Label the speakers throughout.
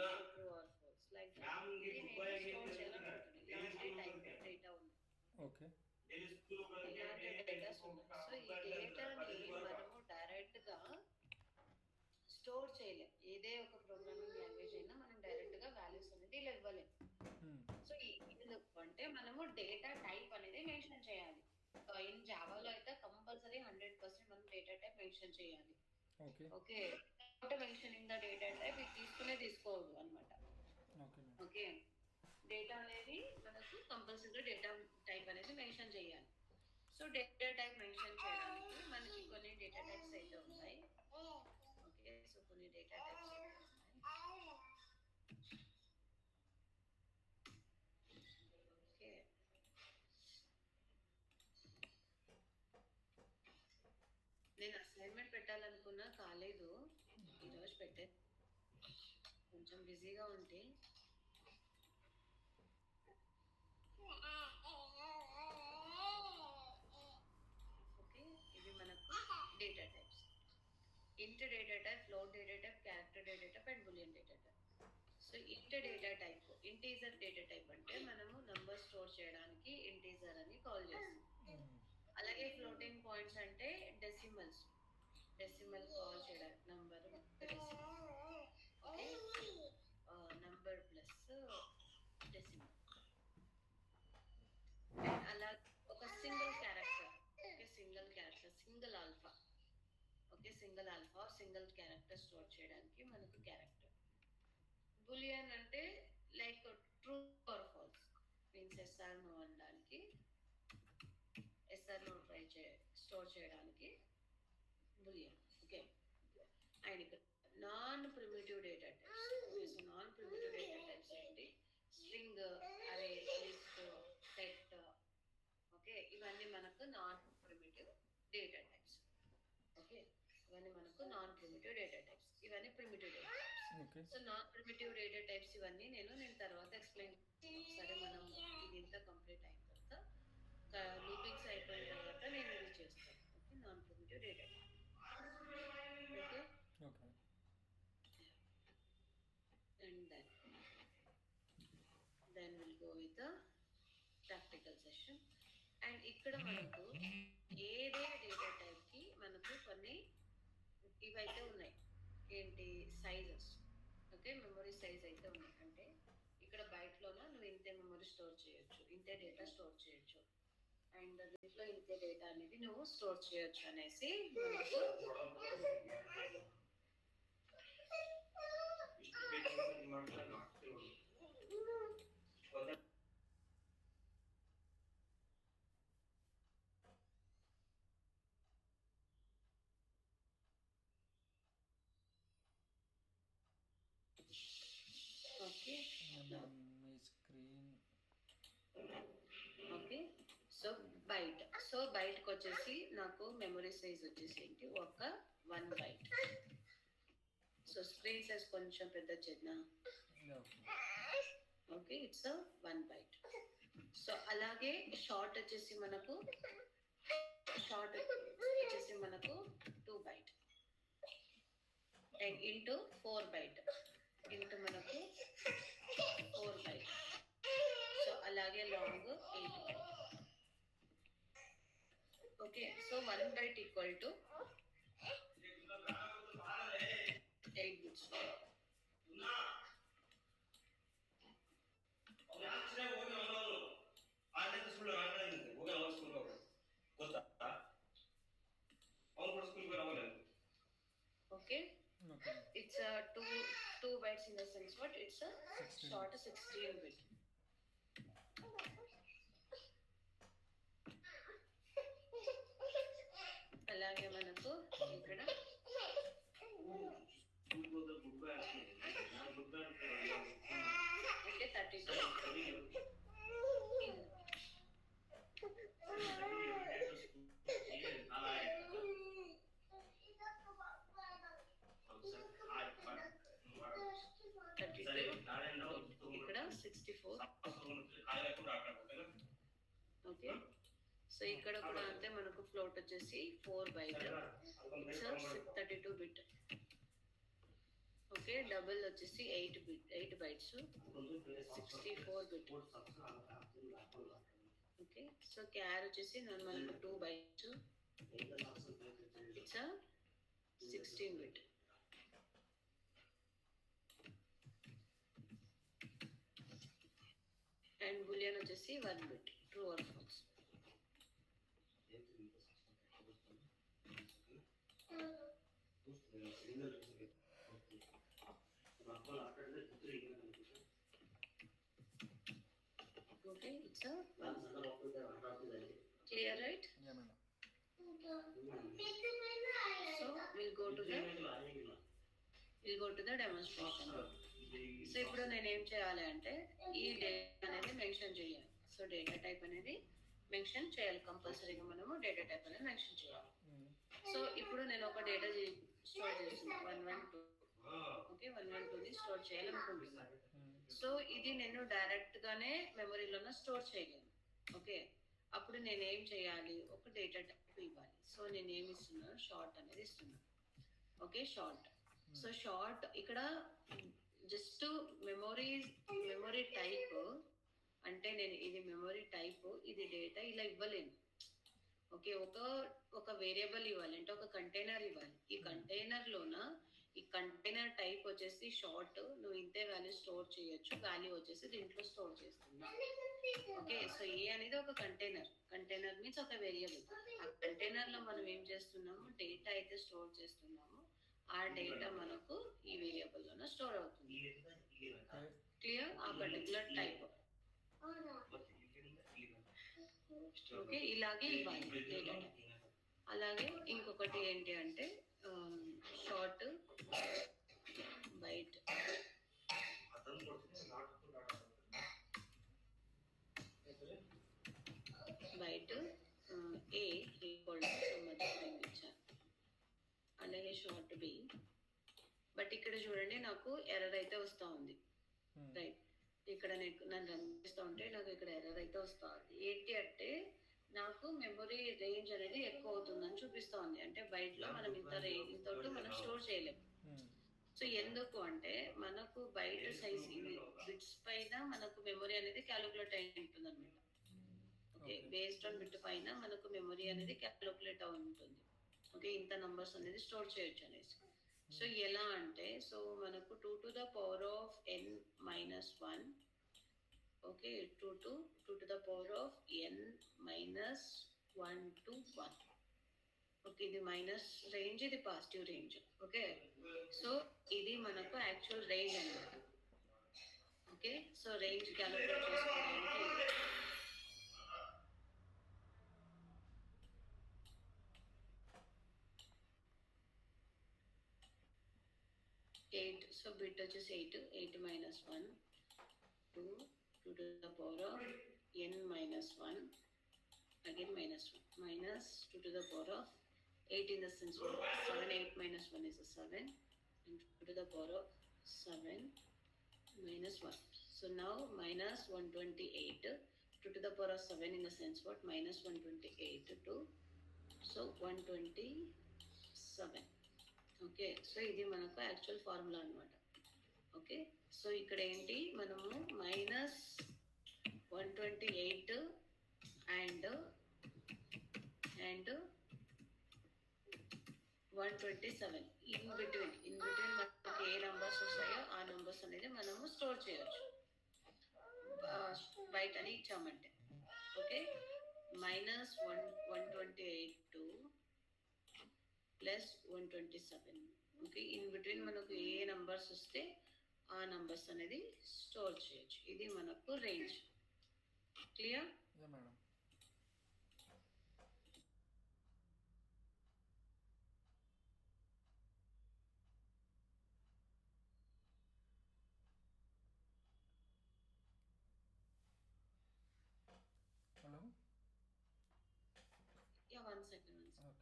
Speaker 1: True or falls like ఇది నేను store చేయాలనుకుంటున్నాను. ఇలాంటి టైప్ డేటా ఉంది.
Speaker 2: ఓకే.
Speaker 1: ఇలాంటి డేటాస్ ఉన్నాయి. సో ఈ డేటాని మనము డైరెక్ట్ గా స్టోర్ చేయలేం. ఏదే ఒక ప్రోగ్రామింగ్ లాంగ్వేజ్ అయినా మనం డైరెక్ట్ గా వాల్యూస్ అనేది ఇలా ఇవ్వలేం. సో అంటే మనము డేటా టైప్ అనేది మెన్షన్ చేయాలి. ఇన్ జావాలో అయితే కంపల్సరీ 100% మనం డేటా టైప్ మెన్షన్ చేయాలి. Okay mentioning the data type ఇది తీసుకోవద్దు అనమాట. ఓకే డేటా అనేది మనకు కంపల్సరీగా డేటా టైప్ అనేది మెన్షన్ చేయాలి. సో డేటా టైప్ మెన్షన్ చేయడానికి మనకి కొన్ని డేటా టైప్స్ అయితే ఉన్నాయి. ఓకే సో కొన్ని డేటా టైప్స్ ఉన్నాయి. ఓకే నేను అసైన్మెంట్ పెట్టాలనుకున్నా కాలేదు, ఈరోజు పెట్టే కొంచెం బిజీగా ఉంటే. ఓకే ఇవి మనకు డేటా టైప్స్. ఇంట్ data type, float data type, character data type and Boolean data type. So ఇంట్ data type, integer data type అంటే మనము నంబర్ స్టోర్ చేయడానికి ఇంటీజర్ అని కాల్ చేస్తాం. అలాగే ఫ్లోటింగ్ పాయింట్స్ అంటే డెసిమల్స్, డెసిమల్ కాల్ చేయడానికి నంబర్ నంబర్ ప్లస్ డెసిమల్. అలా ఒక single character, okay single character, single alpha, okay single alpha single character store చేయడానికి మనకు క్యారెక్టర్. బులియన్ అంటే like true or falls means SR no అనడానికి, SR no store చేయడానికి bullion. Okay and ఇక్కడ non primitive data types. Non primitive data types ఏంటి? String, అరే, list, set. Okay ఇవన్నీ మనకు non primitive data types. Okay ఇవన్నీ మనకు నాన్ ప్రిమిటివ్ డేటా టైప్స్, ఇవన్నీ primitive data types. So non primitive data types ఇవన్నీ నేను తర్వాత ఎక్స్ప్లెయిన్. సరే మనం ఇది ఇంత కంప్లీట్ అయిన తర్వాత లూపింగ్స్ అయిపోయిన తర్వాత నేను ఇది చేస్తాను. Okay non primitive data type. Okay and then we'll go with the practical session. And ఇక్కడ మనకు ఏదే డేటా టైప్ కి మనకు కొన్ని ఇవైతే ఉన్నాయి. ఏంటి? సైజెస్. ఓకే మెమరీ సైజ్ అయితే ఉన్నాయి. అంటే ఇక్కడ బయటలోన నువ్వు ఇంతే మెమరీ స్టోర్ చేయొచ్చు, ఇంతే డేటా స్టోర్ చేయొచ్చు, అండ్ దీంట్లో ఇంతే డేటా అనేది నువ్వు స్టోర్ చేయొచ్చు అనేసి ఓకే
Speaker 2: స్క్రీన్.
Speaker 1: ఓకే సో బైట్కి వచ్చేసి నాకు మెమరీ సైజ్ వచ్చేసి ఏంటి? ఒక 1 బైట్. సో స్క్రీన్ సైజ్ కొంచెం పెద్ద చేద్దాం. Okay it's 1 byte. సో అలాగే షార్ట్ వచ్చేసి మనకు 2 byte and into 4 byte into మనకు 4 బైట్. సో అలాగే long 8 byte. Okay so 1 byte equal to 8 bits. Okay it's a 2 bytes in the sense what it's a short 16 bit. అలాగే మనకు ఇక్కడ okay 32. ఇక్కడ 64. Okay so ఇక్కడ కూడా అంతే మనకు ఫ్లోట్ వచ్చేసి 4 byte. It's 32 bit. Okay okay, double వచ్చేసి 8 bytes, 64 bit. ఓకే, సో క్యార్ వచ్చేసి మనకు 2 bytes, ఇట్స్ 16 bit. అండ్ బులియన్ వచ్చేసి 1 bit, true or false. Okay, it's a clear, right?
Speaker 2: Yeah, madam.
Speaker 1: So we'll go to the demonstration. So ఇప్పుడు నేను ఏం చేయాలి అంటే ఈ డేటా అనేది మెన్షన్ చేయాలి. సో డేటా టైప్ అనేది మెన్షన్ చేయాలి, కంపల్సరీగా మనము డేటా టైప్ అనేది మెన్షన్ చేయాలి. సో ఇప్పుడు నేను ఒక డేటా స్టోర్ చేస్తున్నాను 112. ఓకే, 112ని స్టోర్ చేయాలనుకుంటున్నాను. సో ఇది నేను డైరెక్ట్ గానే మెమరీలోనే స్టోర్ చేయలేను. ఓకే, అప్పుడు నేను ఏం చేయాలి, ఒక డేటా టైప్ ఇవ్వాలి. సో నేను ఏమి ఇస్తున్నాను, షార్ట్ అనేది ఇస్తున్నాను. Okay, short. సో షార్ట్ ఇక్కడ జస్ట్ మెమరీ టైప్ అంటే నేను ఇది మెమరీ టైప్, ఇది డేటా ఇలా ఇవ్వలేను. ఓకే, ఒక వేరియబుల్ ఇవ్వాలి అంటే ఒక కంటైనర్ ఇవ్వాలి. ఈ కంటైనర్లోన ఈ కంటైనర్ టైప్ వచ్చేసి షార్ట్, నువ్వు ఇంతే వాల్యూ స్టోర్ చేయొచ్చు, వాల్యూ వచ్చేసి దీంట్లో స్టోర్ చేస్తున్నా. ఓకే, సో ఏ అనేది ఒక కంటైనర్ మీన్స్ ఒక వేరియబుల్. ఆ కంటైనర్ లో మనం ఏం చేస్తున్నాము, డేటా అయితే స్టోర్ చేస్తున్నాము, ఆ డేటా మనకు ఈ వేరియబుల్ లోనే స్టోర్ అవుతుంది. క్లియర్? ఆ పర్టికులర్ టైప్. ఓకే, ఇలాగే ఇవ్వాలి డేటా టైప్. అలాగే ఇంకొకటి ఏంటి అంటే short byte a equal to ఇచ్చాను, అలాగే షార్ట్ బి. బట్ ఇక్కడ చూడండి నాకు ఎర్రర్ అయితే వస్తూ ఉంది. రైట్, ఇక్కడ నన్ను రన్ చేస్తూ ఉంటే నాకు ఇక్కడ ఎర్రర్ అయితే వస్తూ ఉంది. ఏంటి అంటే నాకు మెమరీ రేంజ్ అనేది ఎక్కువ అవుతుందని చూపిస్తూ ఉంది. అంటే బైట్లో మనం ఇంత మనం స్టోర్ చేయలేము. సో ఎందుకు అంటే మనకు బైట్ సైజ్ బిట్స్ పైన మనకు మెమరీ అనేది క్యాలిక్యులేట్ అయి ఉంటుంది అనమాట. ఓకే, బేస్డ్ ఆన్ బిట్ పైన మనకు మెమరీ అనేది క్యాలిక్యులేట్ అయి ఉంటుంది. ఓకే, ఇంత నంబర్స్ అనేది స్టోర్ చేయొచ్చు అనేసి. సో ఎలా అంటే, సో మనకు 2 to the power of n minus 1. Okay, 2 to the power of n minus 1 to 1. Okay, ఇది మైనస్ రేంజ్, ఇది పాజిటివ్ రేంజ్. ఓకే, సో ఇది మనకు యాక్చువల్ రేంజ్ అన్నమాట. ఓకే, సో రేంజ్ క్యాలిక్యులేట్ చేసుకోవడానికి 8. సో బిట్ వచ్చేసి 8 minus 1 2 to the power of n minus 1, again minus 1 minus 2 to the power of 8 in the sense of 7. 8 minus 1 is a 7, and 2 to the power of 7 minus 1. So now minus 128, 2 to the power of 7 in the sense what, minus 128 to, so 127. Okay, so ఇది మనకు actual formula అనమాట. Okay, so ఇక్కడ ఏంటి మనము minus 128 and 127 in between మనకి ఏ numbers వస్తాయో ఆ numbers అనేది మనము స్టోర్ చేయొచ్చు బయట అని ఇచ్చామంటే. Okay, minus 128 plus 127. Okay, in between మనకు ఏ నంబర్స్ వస్తే ఆ నంబర్స్ అనేది స్టోర్ చేయొచ్చు. ఇది మనకు range. Clear?
Speaker 2: Madam. Hello,
Speaker 1: yeah, 1 second.
Speaker 2: Okay.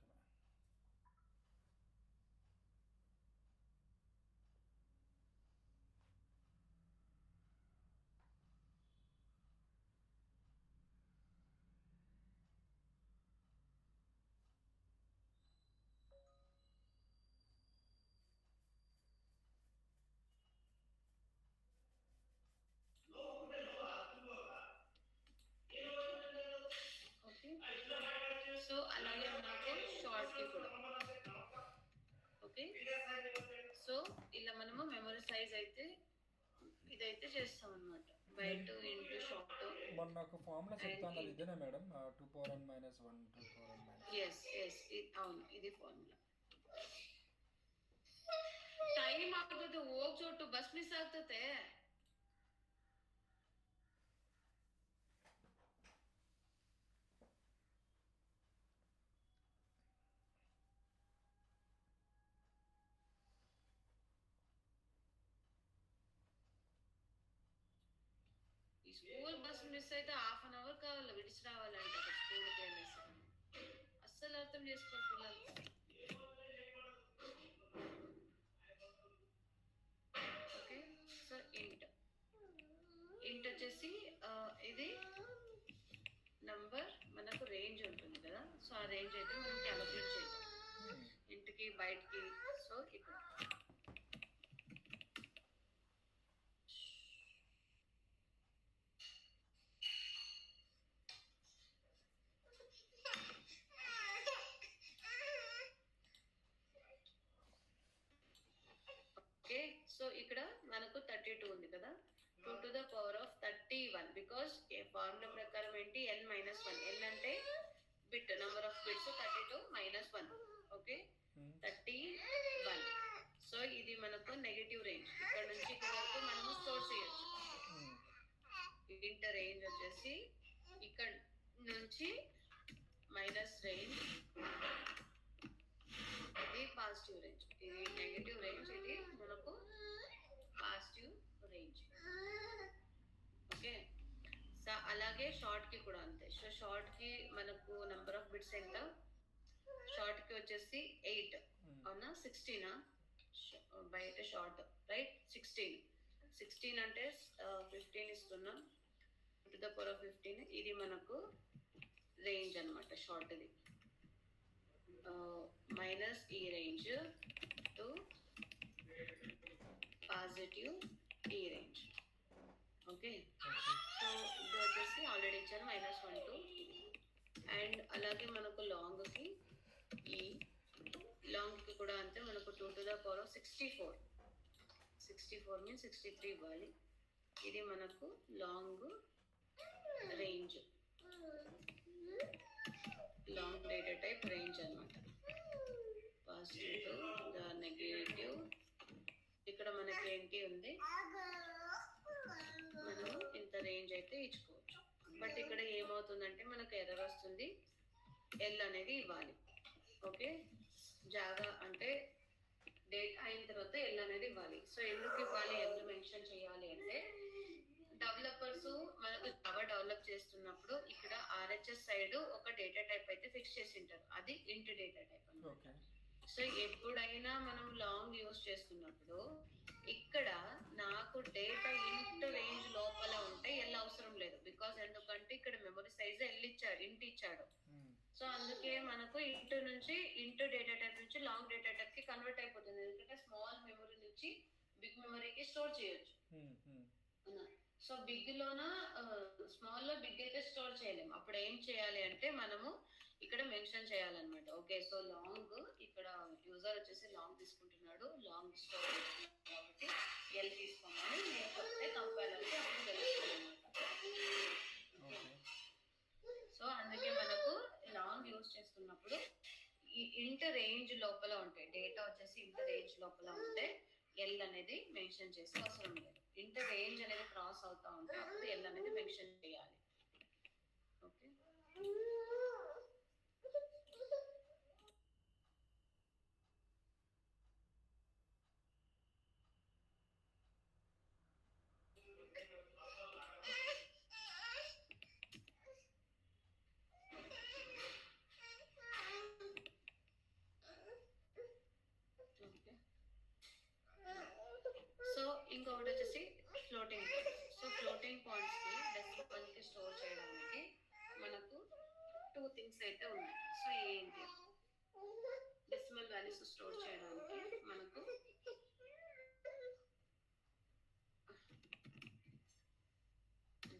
Speaker 1: కి కూడా. ఓకే, సో ఇలా మనము మెమరీ సైజ్ అయితే ఇదైతే చేస్తాం అన్నమాట. బయట ఇంటూ షార్ట్.
Speaker 2: మొన్న ఒక ఫార్ములా చెప్తాను, అది ఇదేనా madam? 2 power n - 1 2 power n -
Speaker 1: yes yes, అవును, ఇది ಫಾರ್ಮುಲಾ. ಟೈಮ್ ಆಗ್ತದೆ, ಹೋಗ್ ಚೋಟು ಬಸ್ ಮಿಸ್ ಆಗ್ತತೆ. ఈ స్కూల్ బస్ మిస్ అయితే హాఫ్ అన్ అవర్ కావాలి విడిచి రావాలంటే స్కూల్కి వెళ్ళేసి. అస్సలు అర్థం చేసుకోరు పిల్లలు. ఓకే, సో ఇంట్ వచ్చేసి ఇది నంబర్ మనకు రేంజ్ ఉంటుంది కదా, సో ఆ రేంజ్ అయితే మనం క్యాలిక్యులేట్ చేద్దాం ఇంటికి బయటికి. సో ఇక్కడ ఓకే, సో ఇక్కడ మనకు 32 ఉంది కదా, 2 to the power of 31, because A formula ప్రకారం ఏంటి, n - 1. n అంటే bit, number of bits, 32 - 1. Okay, 31. So ఇది మనకు నెగటివ్ రేంజ్, ఇక్కడ నుంచి ఇక్కడ వరకు మనము స్టోర్ చేయొచ్చు. ఇంట రేంజ్ వచ్చేసి ఇక్కడ నుంచి మైనస్ రేంజ్, ఇది పాజిటివ్ రేంజ్, ఇది నెగటివ్ రేంజ్, ఇది మనకు పాజిటివ్ రేంజ్. ఓకే, సో అలాగే షార్ట్ కి కూడా అంతే. సో షార్ట్ కి మనకు నంబర్ ఆఫ్ బిట్స్ ఎంత, షార్ట్ కి వచ్చేసి 8 అవునా, 16 బయట షార్ట్, రైట్, 16 అంటే 15 ఇస్తున్నాం, టు ద పవర్ ఆఫ్ 15. ఇది మనకు రేంజ్ అనమాట షార్ట్ది, మైనస్ ఈ రేంజ్ టు పాజిటివ్ ఈ రేంజ్. ఓకే, సో ఇది వచ్చేసి ఆల్రెడీ ఇచ్చాను, -1 to. అండ్ అలాగే మనకు లాంగ్కి, ఈ లాంగ్కి కూడా అంతే, మనకు 2 to the power of 64. 64 means 63 ఇవ్వాలి. ఇది మనకు long range, long data type range అనమాట. Positive to the negative. ఇక్కడ మనకి ఏంటి ఉంది, మనం ఇంత రేంజ్ అయితే ఇచ్చుకోవచ్చు. బట్ ఇక్కడ ఏమవుతుందంటే మనకు ఎర్రర్ వస్తుంది, ఎల్ అనేది ఇవ్వాలి. ఓకే, జాగా అంటే డేట్ అయిన తర్వాత ఎల్ అనేది ఇవ్వాలి. సో ఎందుకు ఇవ్వాలి, ఎల్ మెన్షన్ చేయాలి అంటే, డెవలపర్స్ మనకు జావా డెవలప్ చేస్తున్నప్పుడు ఇక్కడ ఆర్హెచ్ఎస్ సైడ్ ఒక డేటా టైప్ అయితే ఫిక్స్ చేసి ఉంటారు, అది ఇంట్ డేటా టైప్ అన్నమాట. సో ఎప్పుడైనా మనం లాంగ్ యూజ్ చేస్తున్నప్పుడు ఇక్కడ నాకు డేటా ఇంట్ రేంజ్ లోపల ఉంటే ఎల్ అవసరం లేదు, బికాస్ ఎందుకంటే ఇక్కడ మెమరీ సైజ్ ఎల్ ఇచ్చాడు, ఇంట్ ఇచ్చాడు. సో అందుకే మనకు ఇంట్ నుంచి ఇంట్ డేటా టైప్ నుంచి లాంగ్ డేటా టైప్ కి కన్వర్ట్ అయిపోతుంది, ఎందుకంటే స్మాల్ మెమరీ నుంచి బిగ్ మెమరీకి స్టోర్ చేయొచ్చు. సో బిగ్ లోన స్మాల్ లో బిగ్ అయితే స్టోర్ చేయలేము. అప్పుడు ఏం చేయాలి అంటే మనము ఇక్కడ మెన్షన్ చేయాలన్నమాట. ఓకే, సో లాంగ్, ఇక్కడ యూజర్ వచ్చేసి లాంగ్ తీసుకుంటున్నాడు, లాంగ్ స్టోర్ కాబట్టి ఎల్ తీసుకోమని నేను చెప్తే కంపైలర్కి అప్పుడు తెలుస్తుంది అనమాట. సో అందుకే మనకు లాంగ్ యూజ్ చేస్తున్నప్పుడు ఈ ఇంట రేంజ్ లోపల ఉంటాయి, డేటా వచ్చేసి ఇంట రేంజ్ లోపల ఉంటే ఎల్ అనేది మెన్షన్ చేసే అవసరం లేదు. ఇంట రేంజ్ అనేది క్రాస్ అవుతా ఉంటే అప్పుడు ఎల్ అనేది మెన్షన్ చేయాలి. ఓకే, ఇంకొకటి వచ్చేసి floating points. So floating points కి డెసిమల్ కి స్టోర్ చేయడానికి మనకు 2 థింగ్స్ అయితే ఉన్నాయి. సో ఏంటి, డెసిమల్ వాల్యూస్ స్టోర్ చేయడానికి మనకు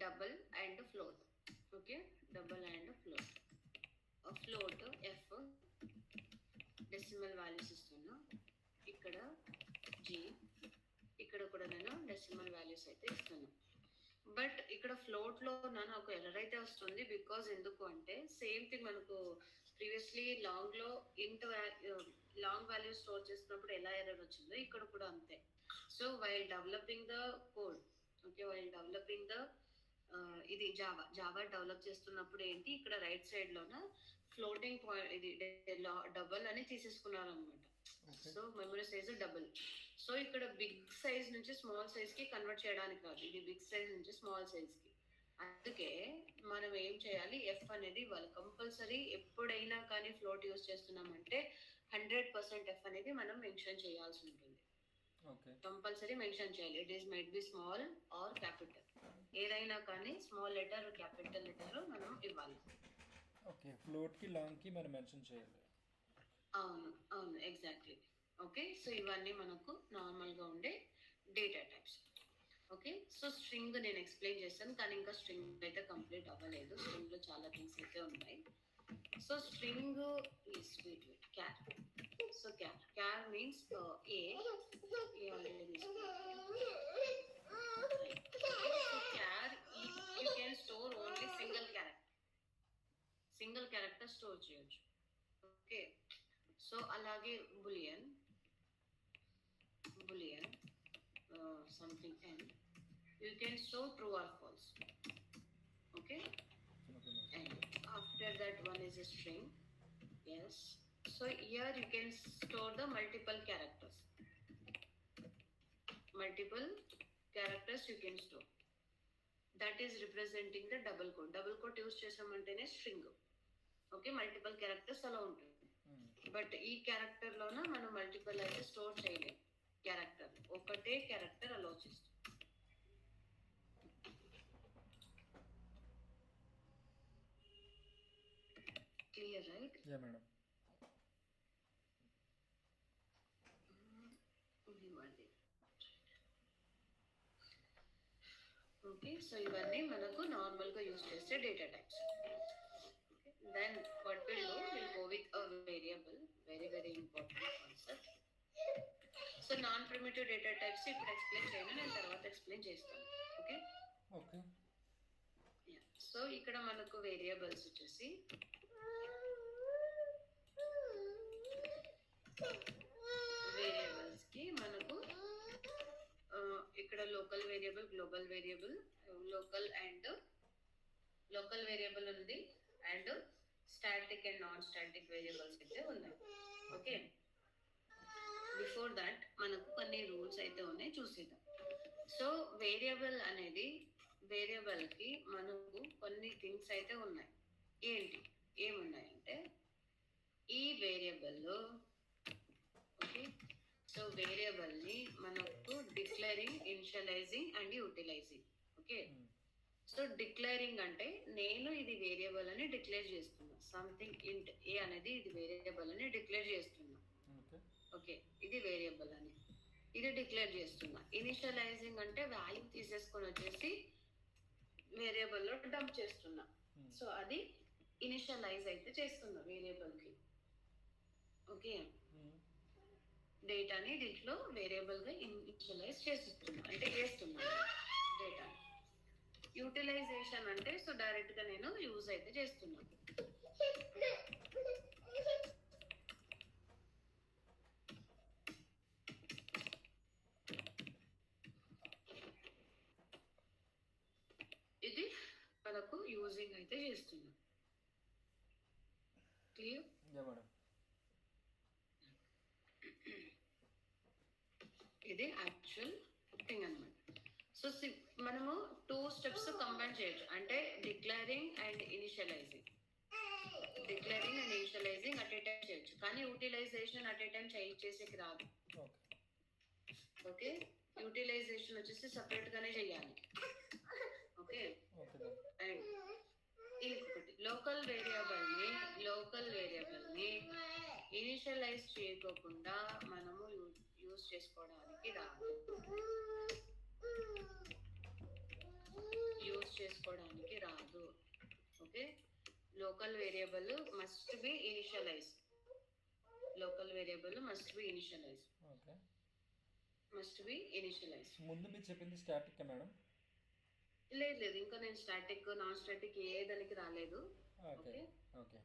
Speaker 1: double and float. Okay, double and float. Float F, decimal values ఇస్తున్నా. ఇక్కడ జీ, ఇక్కడ కూడా నేను డెసిమల్ వాల్యూస్ అయితే ఇస్తున్నా. బట్ ఇక్కడ ఫ్లోట్ లో నాకు ఎర్రర్ అయితే వస్తుంది. బికాజ్ ఎందుకు అంటే సేమ్ థింగ్ మనకు ప్రీవియస్లీ లాంగ్ లో ఇంట్ లాంగ్ వాల్యూ స్టోర్ చేసినప్పుడు ఎలా ఎర్రర్ వచ్చిందో ఇక్కడ కూడా అంతే. So while developing the code, okay, while developing the ఇది జావా డెవలప్ చేస్తున్నప్పుడు ఏంటి, ఇక్కడ రైట్ సైడ్ లోన ఫ్లోటింగ్ పాయింట్ ఇది డబుల్ అని తీసేసుకున్నారు అనమాట. So memory size double. So ఇక్కడ బిగ్ సైజ్ నుంచి స్మాల్ సైజ్ కి కన్వర్ట్ చేయడానికి కాదు, ఇది బిగ్ సైజ్ నుంచి స్మాల్ సైజ్ కి. అందుకే మనం ఏం చేయాలి, ఎఫ్ అనేది ఇవ్వాలి కంపల్సరీ. ఎప్పుడైనా కానీ ఫ్లోట్ యూస్ చేస్తున్నామంటే 100% ఎఫ్ అనేది మనం మెన్షన్ చేయాల్సి ఉంటుంది. కంపల్సరీ మెన్షన్ చేయాలి. It is might be small or capital, ఏదైనా కానీ స్మాల్ లెటర్ క్యాపిటల్ లెటర్ మనం ఇవ్వాలి.
Speaker 2: ఓకే, ఫ్లోట్ కి లాంగ్ కి మనం మెన్షన్ చేయాలి.
Speaker 1: అవును అవును, ఎగ్జాక్ట్లీ. ఓకే, సో ఇవన్నీ మనకు నార్మల్ గా ఉండే data types. Okay, so string నేను ఎక్స్ప్లెయిన్ చేస్తాను, కానీ ఇంకా స్ట్రింగ్ అయితే కంప్లీట్ అవ్వలేదు. స్ట్రింగ్ లో చాలా థింగ్స్ అయితే ఉన్నాయి. So string is char. So char means a already. Char you can store only single character store చేయొచ్చు. ఓకే, సో అలాగే boolean something n, you can store true or false. Okay, and after that one is a string. Yes, so here you can store the multiple characters you can store. That is representing the double quote use చేసామంటేనే string. Okay, multiple characters అలా ఉంటుంది. But ఈ character లోన మనం multiple అయితే store చేయలేం. Character ఒకటే character అలా చేస్తాం. Clear right?
Speaker 2: Yeah madam.
Speaker 1: Okay, so ఇవన్నీ మనకు నార్మల్ గా యూజ్ చేసే data types. Then what we'll go with a variable, very important concept. So non-primitive data types ఇప్పుడు ఎక్స్ప్లెయిన్ చేయను, నేను తర్వాత ఎక్స్ప్లెయిన్ చేస్తాను. ఓకే, సో ఇక్కడ మనకు వేరియబుల్స్ వచ్చేసి వేరియబుల్స్ కి మనకు ఇక్కడ local variable, global variable, local variable ఉంది, and static and non static variables అయితే ఉన్నాయి. ఓకే, బిఫోర్ దట్ మనకు కొన్ని రూల్స్ అయితే ఉన్నాయి, చూసేద్దాం. సో వేరియబుల్ అనేది, వేరియబుల్ కి మనకు కొన్ని థింగ్స్ అయితే ఉన్నాయి. ఏమున్నాయంటే ఈ వేరియబుల్, ఓకే, సో వేరియబుల్ ని మనకు declaring, initialising and utilising. Okay, so declaring అంటే నేను ఇది వేరియబుల్ అని డిక్లేర్ చేస్తున్నా. సంథింగ్ ఇంట్ ఏ అనేది ఇది వేరియబుల్ అని డిక్లేర్ చేస్తున్నా. ఓకే, ఇది వేరియబుల్ అని ఇది డిక్లేర్ చేస్తున్నా. ఇనిషియలైజింగ్ అంటే వాల్యూ తీసేసుకొని వచ్చేసి వేరియబుల్ లో డంప్ చేస్తున్నా. సో అది ఇనిషియలైజ్ అయితే చేస్తున్నా వేరియబుల్ కి. ఓకే, డేటాని దీంట్లో వేరియబుల్ గా ఇనిషియలైజ్ చేస్తున్నా, అంటే వేస్తున్నా డేటాని. యూటిలైజేషన్ అంటే సో డైరెక్ట్ గా నేను యూజ్ అయితే చేస్తున్నాను. ఇది మనకు యూజింగ్ అయితే చేస్తున్నాం. క్లియర్? ఇది యాక్చువల్ థింగ్ అన్నమాట. సో మనము 2 స్టెప్స్ కంబైన్ చేయొచ్చు, అంటే declaring and initialising at a time చేయొచ్చు. కానీ యూటిలైజేషన్ అట్ ఏ టైం చేసేకి రాదు. ఓకే, యూటిలైజేషన్ వచ్చేసి సపరేట్ గానే చేయాలి. ఓకే, అండ్ ఇంకొకటి లోకల్ వేరియబుల్ ని ఇనిషియలైజ్ చేయకోకుండా మనము యూజ్ చేసుకోవడానికి రాదు. Okay, local variable must be initialise. Local variable must be initialise.
Speaker 2: Okay.
Speaker 1: Must be initialise.
Speaker 2: ముందు మీరు చెప్పింది స్టాటిక్ మేడం?
Speaker 1: లేదు లేదు, ఇంకా నేను స్టాటిక్ నాన్ స్టాటిక్ ఏ దానికి రాలేదు.
Speaker 2: Okay okay.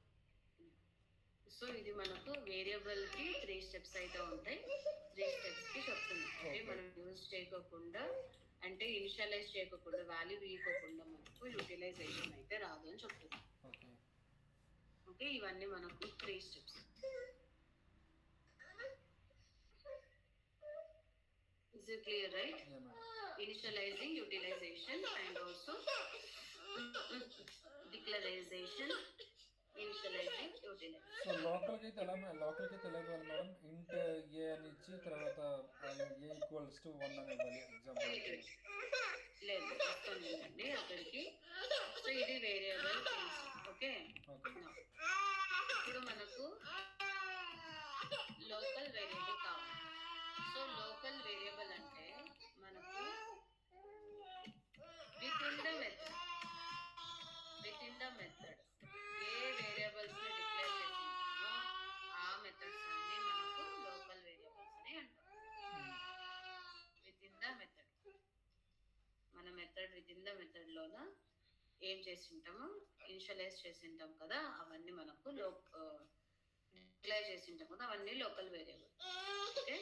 Speaker 1: సో ఇది మనకు వేరియబుల్ కి 3 స్టెప్స్ అయితే ఉంటాయి. 3 స్టెప్స్ కి చెప్తున్నాం. అంటే మనం యూజ్ చేయకోకుండా, అంటే ఇనిషియలైజ్ చేయకోకుండా, వాల్యూ ఇవ్వకుండా మనకు యూటిలైజేషన్ అయితే రాదు అని చెప్తున్నాం. ఓకే, ఇవన్నీ మనకు 3 steps. Is it clear, right?
Speaker 2: Yeah, ma'am.
Speaker 1: Initializing, utilization, and also declaration, initializing, utilization.
Speaker 2: So లోకల్కి అయితే ఎలా తెలియదు మేడం? ఇంట్ ఏ అని ఇచ్చి తర్వాత ఏ ఈక్వల్స్ టు 1 అని ఇవ్వాలి ఎగ్జాంపుల్.
Speaker 1: లేదు, వస్తాను అండి అక్కడికి. సో ఇది వేరియబుల్. ఓకే, ఇప్పుడు మనకు లోకల్ వేరియబుల్ కావాలి. సో లోకల్ వేరియబుల్ అంటే మనకు with in the method A variables ని డిక్లేర్ చేసింటామో ఆ మెథడ్స్ అన్ని మనకు లోకల్ వేరియబుల్స్ అని అంటాం. విత్ ఇన్ ద మెథడ్, మన method with in the method లోన ఏం చేసింటామో ఇనిషియలైజ్ చేసింటాం కదా, అవన్నీ మనకు డిక్లేర్ చేసింటాం కదా, అవన్నీ లోకల్ వేరియబుల్. ఓకే,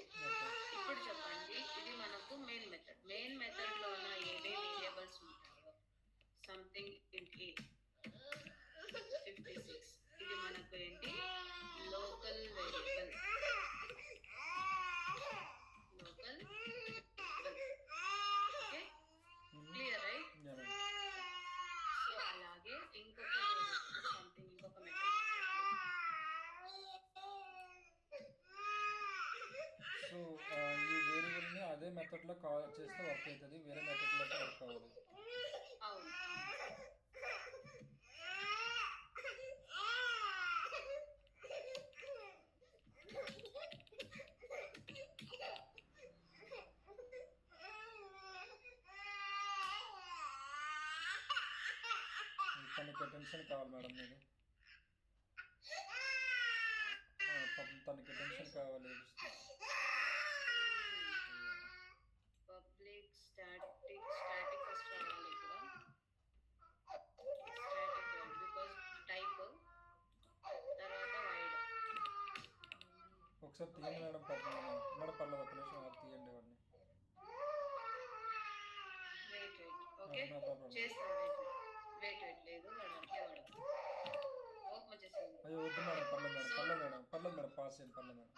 Speaker 1: ఇప్పుడు చెప్పండి, ఇది మనకు మెయిన్ మెథడ్. మెయిన్ మెథడ్ లోన ఏవే వేరియబుల్స్ ఉంటాయో, సంథింగ్ ఇన్ 56, ఇది మనకు ఏంటి, local variable. Local. Okay, clear right? So అలాగే ఇంకొక సంథింగ్, ఇంకొక మెథడ్.
Speaker 2: సో ఈ వేరియబుల్ని అదే మెథడ్లో కాల్ చేస్తే వర్క్ అవుతుంది, వేరే మెథడ్లో వర్క్ అవ్వదు.
Speaker 1: అవును.
Speaker 2: తనకి అటెన్షన్ కావాలి మేడం, మీరు తనకి అటెన్షన్ కావాలి.
Speaker 1: పబ్లిక్ స్టాటిక్ ఫస్ట్ రావాలి ఇక్కడ. స్టాటిక్ బికాజ్ టైప్, తర్వాత వైడ్.
Speaker 2: ఒకసారి తీయండి మేడం, పర్లేదు పర్లేదు, ఒక నిమిషం తీయండి అవన్నీ.
Speaker 1: వెయిట్. ఓకే, చేస్తాను. వెయిట్ లేదు మేడం, అట్లే వాడు ఓపెన్ చేసేది.
Speaker 2: అయ్యో వద్దు మేడం, పర్లేదు మేడం, పాస్ చేయండి, పర్లేదు మేడం.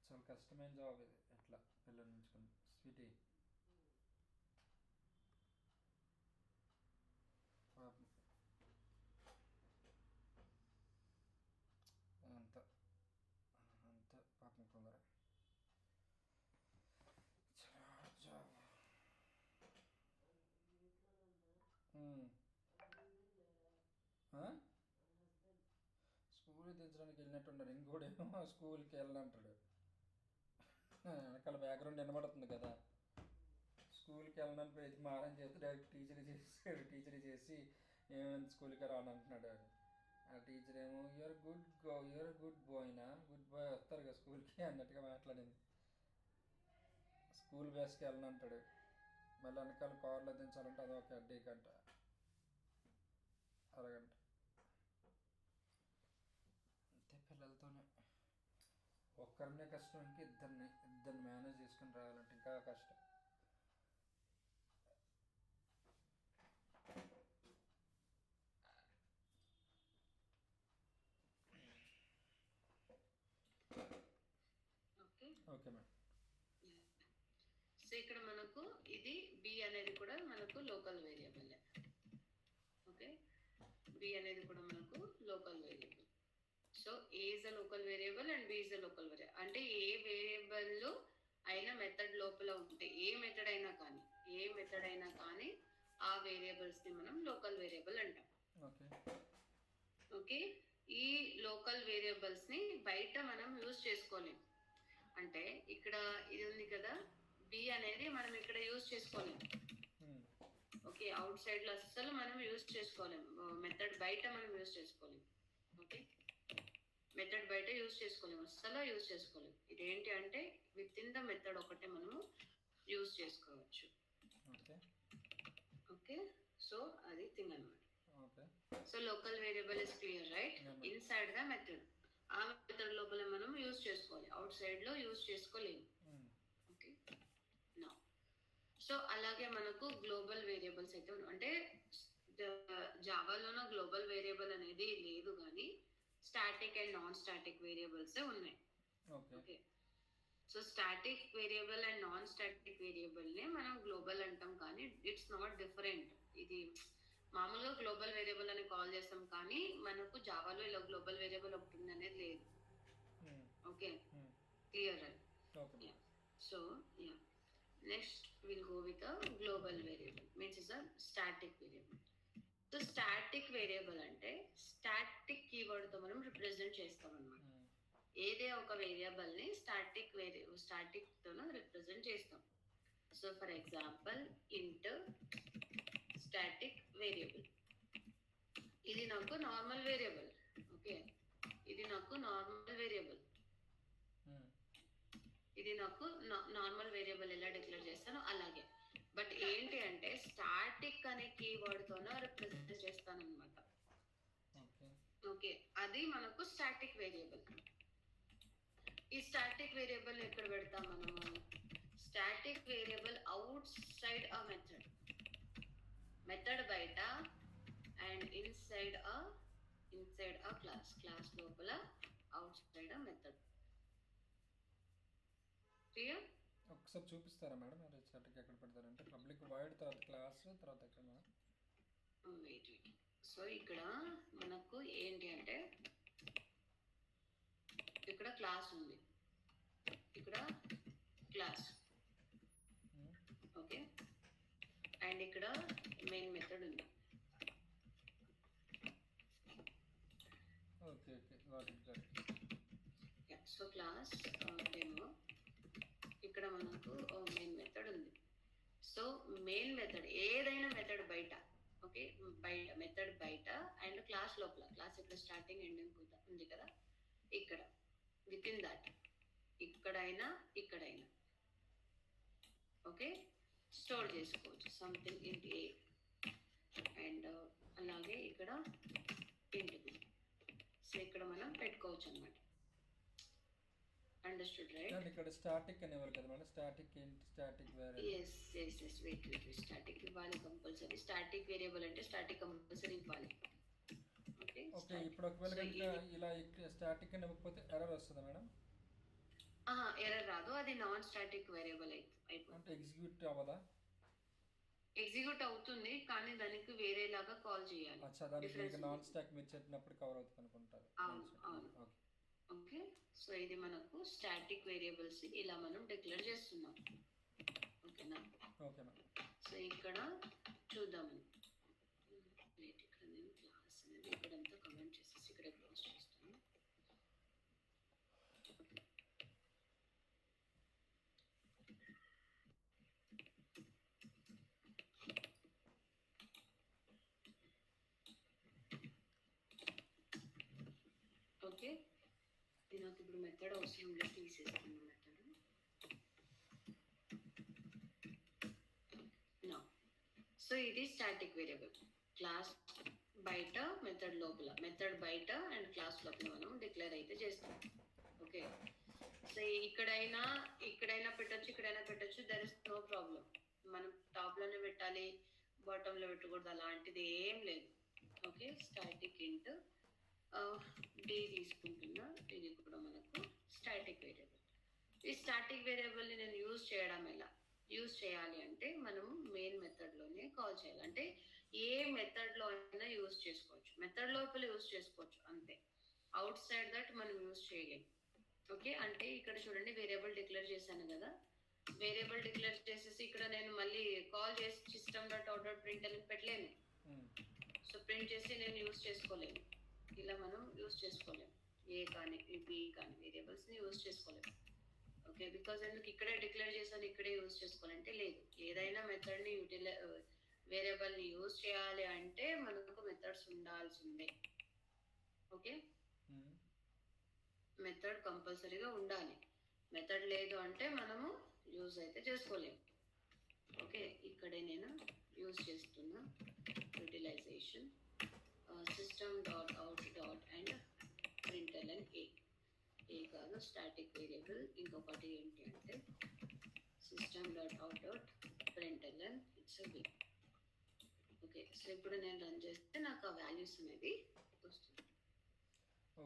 Speaker 2: చాలా కష్టమైన జాబ్ ఇది, ఎట్లా పిల్లల నుంచుకుని. స్వీటీ అంత పాపం కొందరు స్కూల్కి తెచ్చడానికి వెళ్ళినట్టున్నారు, ఇంకోడేమో స్కూల్కి వెళ్ళనంటాడు. వెనకాల బ్యాక్గ్రౌండ్ వినబడుతుంది కదా. స్కూల్కి వెళ్ళనని ప్రతి మారం చేస్తే డైరెక్ట్ టీచర్ చేసి ఏమైనా స్కూల్కి రాని అంటున్నాడు. ఆ టీచర్ ఏమో యూఆర్ గుడ్ బాయ్నా, గుడ్ బాయ్ వస్తారు కదా స్కూల్కి అన్నట్టుగా మాట్లాడింది. స్కూల్ బస్కి వెళ్ళనంటాడు, మళ్ళీ వెనకాల కార్లో దించాలంటే అదొక అడ్డీ గంట, అరగంట. అంతే పిల్లలతోనే. ఒక్కరినే కష్టం, ఇంకా ఇద్దరిని మేనేజ్ చేసుకుని రావాలంటే ఇంకా కష్టం. Okay madam.
Speaker 1: సో ఇక్కడ మనకు ఇది బి అనేది కూడా మనకు లోకల్ వేరియబుల్. ఓకే, బి అనేది కూడా మనకు local variable. So a is a local variable and b is a local variable. అంటే ఏ వేరియబుల్ అయినా మెథడ్ లోపల ఉంటే, ఏ మెథడ్ అయినా కానీ ఆ వేరియబుల్స్ ని మనం లోకల్ వేరియబుల్ అంటాం. ఓకే, ఈ లోకల్ వేరియబుల్స్ ని బయట మనం యూజ్ చేసుకోలేం. అంటే ఇక్కడ ఇది ఉంది కదా, బి అనేది మనం ఇక్కడ యూజ్ చేసుకోలేం. ఓకే, అవుట్ సైడ్ లో అస్సలు మనం యూజ్ చేసుకోలేము, మెథడ్ బయట మనం యూజ్ చేసుకోలేము. ఓకే, మెథడ్ బయట యూజ్ చేసుకోలేము, అస్సలు యూజ్ చేసుకోలేము. ఇదేంటి అంటే విత్ ఇన్ ద మెథడ్ ఒకటే మనము యూజ్ చేసుకోవచ్చు.
Speaker 2: ఓకే
Speaker 1: ఓకే, సో అది థింగ్ అనమాట.
Speaker 2: Okay
Speaker 1: so local variable is clear, right? Inside the method, ఆ మెథడ్ లోపల మనం యూజ్ చేసుకోవాలి, అవుట్ సైడ్ లో యూజ్ చేసుకోలేము. ఓకే, నా సో అలాగే మనకు గ్లోబల్ వేరియబుల్స్ అయితే అంటే జావాలోన గ్లోబల్ వేరియబుల్ అనేది లేదు, కానీ static and non static variables ఉన్నాయి. Okay, so static variable and non static variable నే మనం గ్లోబల్ అంటాం, కానీ ఇట్స్ నాట్ డిఫరెంట్. ఇది మామూలుగా గ్లోబల్ వేరియబుల్ అని కాల్ చేస్తాం, కానీ మనకు జావాలో ఇలా గ్లోబల్ వేరియబుల్ ఒకటి ఉంది అనేది లేదు. Okay, clear? So yeah, next will go with global variable, means is a static variable. So static variable అంటే స్టాటిక్ కీవర్డ్ తో మనం రిప్రజెంట్ చేస్తాం అన్నమాట. ఏదే ఒక వేరియబుల్ ని స్టాటిక్ తో రిప్రజెంట్ చేస్తాం. సో ఫర్ ఎగ్జాంపుల్ ఇంట్ స్టాటిక్ వేరియబుల్, ఇది నాకు నార్మల్ వేరియబుల్. ఓకే, ఇది నాకు నార్మల్ వేరియబుల్, ఇది నాకు నార్మల్ వేరియబుల్ ఎలా డిక్లేర్ చేస్తానో అలాగే. బట్ ఏంటి అంటే స్టాటిక్ అనే కీవర్డ్ తోనే రిప్రజెంట్ చేస్తాను అనమాట. ఓకే, అది మనకు స్టాటిక్ వేరియబుల్. ఈ స్టాటిక్ వేరియబుల్ ఎక్కడ పెడతాం మనము? స్టాటిక్ వేరియబుల్ అవుట్ సైడ్ ఆ మెథడ్, మెథడ్ బయట అండ్ ఇన్సైడ్ ఆ క్లాస్ లోపల అవుట్ సైడ్ ఆ మెథడ్. క్లియర్?
Speaker 2: ఒకసారి చూపిస్తారా మేడం? మరి స్టాటిక్ ఎక్కడ పెడతారంటే పబ్లిక్ వాయిడ్, తర్వాత క్లాస్, తర్వాత ఎక్కడ?
Speaker 1: వెయిట్. సో ఇక్కడ మనకు ఏంటి అంటే ఇక్కడ క్లాస్ ఉంది, ఇక్కడ క్లాస్. ఓకే, అండ్ ఇక్కడ మెయిన్ మెథడ్ ఉంది.
Speaker 2: Okay okay, got it got it.
Speaker 1: Yeah, so class demo, ఇక్కడ మనకు మెయిన్ మెథడ్ ఉంది. సో మెయిన్ మెథడ్ ఏదైనా మెథడ్ బయట, ఓకే, బయట మెథడ్ బయట అండ్ క్లాస్ లోపల, క్లాస్ ఇక్కడ స్టార్టింగ్ ఎండింగ్ ఉంది కదా, ఇక్కడ విత్ ఇన్ దట్ ఇక్కడైనా ఇక్కడైనా ఓకే స్టోర్ చేసుకోవచ్చు సంథింగ్ ఇన్ ఏ. అండ్ అలాగే ఇక్కడ ఇంటి, సో ఇక్కడ మనం పెట్టుకోవచ్చు అన్నమాట. Understood, right?
Speaker 2: ఇక్కడ స్టాటిక్ అనేవారు కదా మేడం, స్టాటిక్ ఏంటి? Static variable.
Speaker 1: yes wait static ఇవ్వాలి కంపల్సరీ. స్టాటిక్ వేరియబుల్ అంటే స్టాటిక్ కంపల్సరీ ఇవ్వాలి.
Speaker 2: ఓకే, ఇప్పుడు ఒకవేళ కనుక ఇలా స్టాటిక్ అని ఇవ్వకపోతే ఎర్రర్ వస్తుందా మేడం?
Speaker 1: ఎర్రర్ రాదు, అది నాన్ స్టాటిక్ వేరియబుల్
Speaker 2: అంటే ఎగ్జిక్యూట్ అవ్వదా?
Speaker 1: ఎగ్జిక్యూట్ అవుతుంది, కానీ దానికి వేరేలాగా కాల్ చేయాలి.
Speaker 2: అచ్చా, దానికి నాన్ స్టాటిక్ మీరు చెప్పినప్పుడు కవర్ అవుతుంది అనుకుంటారు.
Speaker 1: అవును. ఓకే, సో ఇది మనకు స్టాటిక్ వేరియబుల్స్ ఇలా మనం డిక్లేర్ చేస్తున్నాం. ఓకేనా?
Speaker 2: Okay madam.
Speaker 1: సో ఇక్కడ చూద్దామని, ఇక్కడ నేను క్లాస్ అనేది ఇక్కడంతా కమెంట్ చేసేసి ఇక్కడ క్లోజ్ చేస్తాను. ఓకే, నాకు ఇప్పుడు మెథడ్ అవసరం లేదు, తీసేస్తాను మెథడ్. నా సో ఇది స్టాటిక్ వేరియబుల్, క్లాస్ బయట మెథడ్ లోపల, మెథడ్ బయట అండ్ క్లాస్ లోపల మనం డిక్లేర్ అయితే చేస్తాం. ఓకే, సో ఇక్కడైనా పెట్టచ్చు, ఇక్కడైనా పెట్టచ్చు, దర్ ఇస్ నో ప్రాబ్లం. మనం టాప్ లోనే పెట్టాలి, బాటమ్ లో పెట్టకూడదు, అలాంటిది ఏం లేదు. ఓకే, స్టాటిక్ ఇంట్ డి తీసుకుంటున్నా, ఇది కూడా మనకు స్టాటిక్ వేరియబుల్. ఈ స్టాటిక్ వేరియబుల్ ని నేను యూజ్ చేయడం ఎలా? యూజ్ చేయాలి అంటే మనం మెయిన్ మెథడ్ లోనే కాల్ చేయాలి. అంటే ఏ మెథడ్ లో అయినా యూజ్ చేసుకోవచ్చు, మెథడ్ లోపల యూజ్ చేసుకోవచ్చు అంతే, అవుట్ సైడ్ దట్ మనం యూజ్ చేయలేము. ఓకే, అంటే ఇక్కడ చూడండి వేరియబుల్ డిక్లేర్ చేశాను కదా, వేరియబుల్ డిక్లేర్ చేసేసి ఇక్కడ నేను మళ్ళీ కాల్ చేసి system dot out dot print అని పెట్టలేను. సో ప్రింట్ చేసి నేను యూజ్ చేసుకోలేను, ఇలా మనం యూజ్ చేసుకోలేము. ఏ కానీ బి కానీ వేరియబుల్స్ ని యూజ్ చేసుకోలేము. ఓకే, బికాజ్ ఎందుకు ఇక్కడే డిక్లేర్ చేశాను ఇక్కడే యూజ్ చేసుకోవాలంటే లేదు, ఏదైనా మెథడ్ ని వేరియబుల్ని యూజ్ చేయాలి అంటే మనకు మెథడ్స్ ఉండాల్సిందే. ఓకే, మెథడ్ కంపల్సరీగా ఉండాలి. మెథడ్ లేదు అంటే మనము యూజ్ అయితే చేసుకోలేము. ఓకే, ఇక్కడే నేను యూజ్ చేస్తున్నా utilisation system dot out dot and println a కాదు స్టాటిక్ వేరియబుల్. ఇంకొకటి ఏంటి అంటే system dot out dot println it's a b. Okay, so ఇప్పుడు నేను రన్ చేస్తే నాకు ఆ వాల్యూస్ అనేది వస్తుంది.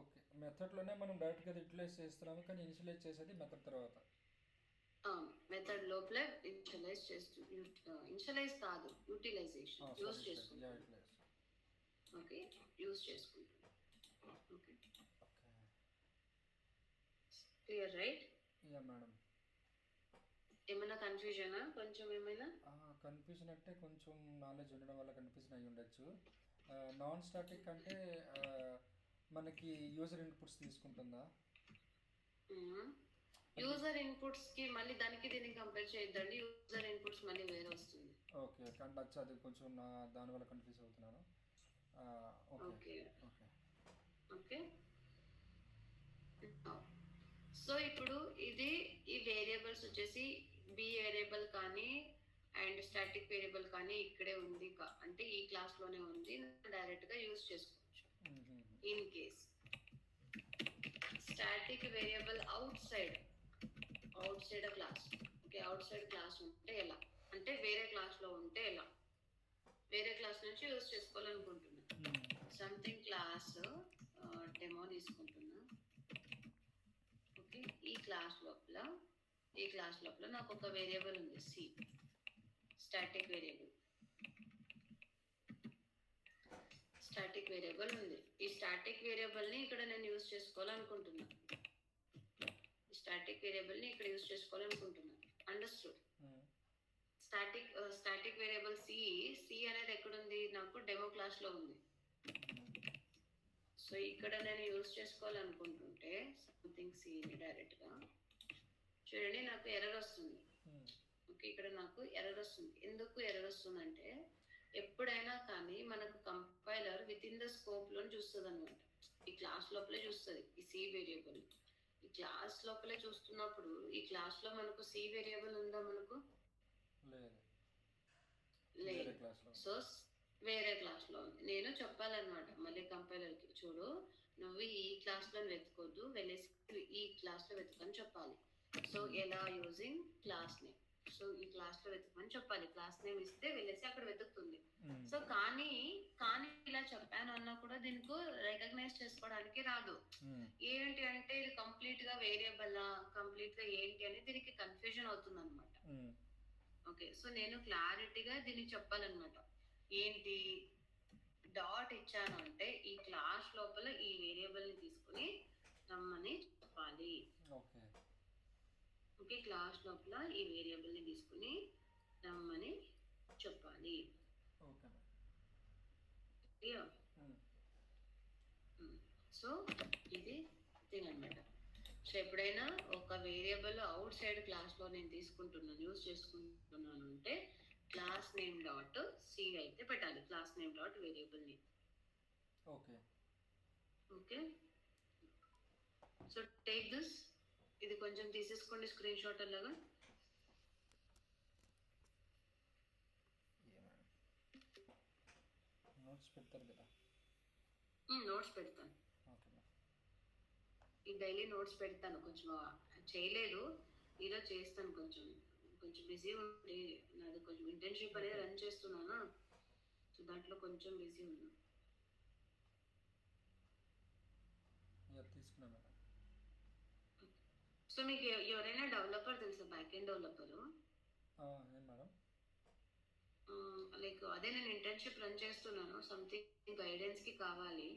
Speaker 2: ఓకే, మెథడ్లోనే మనం డైరెక్ట్గా యూటిలైజ్ చేస్తున్నాము, కానీ ఇనిషియలైజ్ చేసేది మెథడ్ తర్వాత.
Speaker 1: మెథడ్ లోపల ఇనిషియలైజ్ ఇనిషియలైజ్ కాదు, యూటిలైజేషన్ యూజ్ చేసుకుంటాం. ఓకే, యూజ్ చేసుకుంటాం. Okay, clear right?
Speaker 2: Yeah madam.
Speaker 1: ఏమైనా కన్ఫ్యూజనా? కొంచెం ఏమైనా
Speaker 2: కన్ఫ్యూజన్ అంటే కొంచెం నాలెడ్జ్ ఉండడం వల్ల కన్ఫ్యూజన్ అయ్యి ఉండొచ్చు. నాన్ స్టాటిక్ అంటే మనకి యూజర్ ఇన్పుట్స్ తీసుకుంటుందా?
Speaker 1: యూజర్ ఇన్పుట్స్ కి మళ్ళీ దానికి దీనికి కంపేర్ చేయొద్దండి. యూజర్ ఇన్పుట్స్ మళ్ళీ వేరే వస్తుంది.
Speaker 2: ఓకే, కానీ అది కొంచెం దానివల్ల కన్ఫ్యూజ్ అవుతున్నాను. Okay okay
Speaker 1: okay. సో ఇప్పుడు ఇది ఈ వేరియబుల్స్ వచ్చేసి బి వేరియబుల్ కానీ అండ్ స్టాటిక్ వేరియబుల్ కానీ ఇక్కడే ఉంది అంటే ఈ క్లాస్లోనే ఉంది, డైరెక్ట్గా యూజ్ చేసుకోవచ్చు. In case static variable out side class, okay, out side class ఉంటే ఎలా అంటే వేరే క్లాస్లో ఉంటే ఎలా, వేరే క్లాస్ నుంచి యూజ్ చేసుకోవాలనుకుంటున్నా. సంథింగ్ క్లాస్ డెమో తీసుకుంటున్నా. ఓకే, ఈ క్లాస్ లోపల నాకు ఒక వేరియబుల్ ఉంది సి, స్టాటిక్ వేరియబుల్ ఉంది. ఈ స్టాటిక్ వేరియబుల్ని ఇక్కడ నేను యూజ్ చేసుకోవాలనుకుంటున్నా. అండర్స్టూడ్? స్టాటిక్ వేరియబుల్ సి అనేది ఎక్కడుంది? నాకు డెమో క్లాస్లో ఉంది. సో ఇక్కడ నేను యూజ్ చేసుకోవాలనుకుంటుంటే సంథింగ్ సిని డైరెక్ట్గా చూడండి, నాకు ఎర్రర్ వస్తుంది. ఓకే, ఇక్కడ నాకు ఎర్రర్ వస్తుంది. ఎందుకు ఎర్రర్ వస్తుందంటే ఎప్పుడైనా కానీ మనకు కంపైలర్ విత్ ఇన్ ద స్కోప్లో చూస్తుంది అనమాట. ఈ క్లాస్ లోపలే చూస్తుంది ఈ సి వేరియబుల్. ఈ క్లాస్ లోపలే చూస్తున్నప్పుడు ఈ క్లాస్లో మనకు సి వేరియబుల్ ఉందా? మనకు లేదు. సో వేరే క్లాస్లో ఉంది. నేను చెప్పాలన్నమాట మళ్ళీ కంపైలర్కి, చూడు నువ్వు ఈ క్లాస్లో వెతుకోద్దు, వెళ్ళేసి ఈ క్లాస్లో వెతుకని చెప్పాలి. సో ఎలా? Using class name. సో ఈ క్లాస్లో వెతుకమని చెప్పాలి. క్లాస్ నేమ్ ఇస్తే వెళ్ళేసి అక్కడ వెతుకుతుంది. సో కానీ ఇలా చెప్పాను అన్నా కూడా దీనికి రికగ్నైజ్ చేసుకోవడానికి రాదు. ఏంటి అంటే ఇది కంప్లీట్ గా వేరియబుల్, కంప్లీట్ గా ఏంటి అని దీనికి కన్ఫ్యూజన్ అవుతుంది అనమాట. ఓకే, సో నేను క్లారిటీగా దీన్ని చెప్పాలన్నమాట. ఏంటి డాట్ ఇచ్చాను అంటే ఈ క్లాస్ లోపల ఈ వేరియబుల్ ని తీసుకుని రమ్మని చెప్పాలి. ఓకే, క్లాస్ లోపల ఈ వేరియబుల్ ని తీసుకుని రమ్మని చెప్పాలి. సో ఇది థింగ్ అనమాట. సో ఎప్పుడైనా ఒక వేరియబుల్ అవుట్ సైడ్ క్లాస్లో నేను తీసుకుంటున్నాను, యూజ్ చేసుకుంటున్నాను అంటే క్లాస్ నేమ్ డాట్ సి అయితే పెట్టాలి. Class name dot variable name. Okay, so take this. ఇది కొంచెం తీసేసుకోండి స్క్రీన్ షాట్ అలాగా.
Speaker 2: నోట్స్ పెడతారు కదా?
Speaker 1: నోట్స్ పెడతాను. ఈ డైలీ నోట్స్ పెడతాను. కొంచెం చేయలేదు, ఈరోజు చేస్తాను. కొంచెం బిజీ ఉంది, నాది కొంచెం ఇంటర్న్షిప్ అనేది రన్ చేస్తున్నాను. సో దాంట్లో కొంచెం బిజీ ఉన్నా. సో మీకు ఎవరైనా డెవలపర్ తెలుసా? Back end developer? లైక్ అదే నేను ఇంటర్న్షిప్ రన్ చేస్తున్నాను, సంథింగ్ గైడెన్స్ కి కావాలి.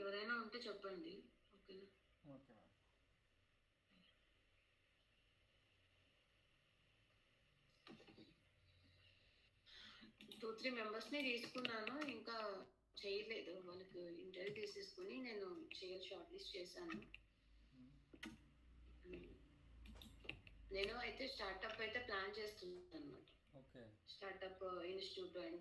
Speaker 1: ఎవరైనా ఉంటే చెప్పండి. ఓకేనా? 2-3 మెంబర్స్ని తీసుకున్నాను, ఇంకా చేయలేదు. వాళ్ళకి ఇంటర్వ్యూ తీసేసుకుని నేను షార్ట్ లిస్ట్ చేశాను. నేను అయితే స్టార్ట్అప్ అయితే ప్లాన్ చేస్తున్నాను అనమాట.
Speaker 2: ఓకే.
Speaker 1: Startup institute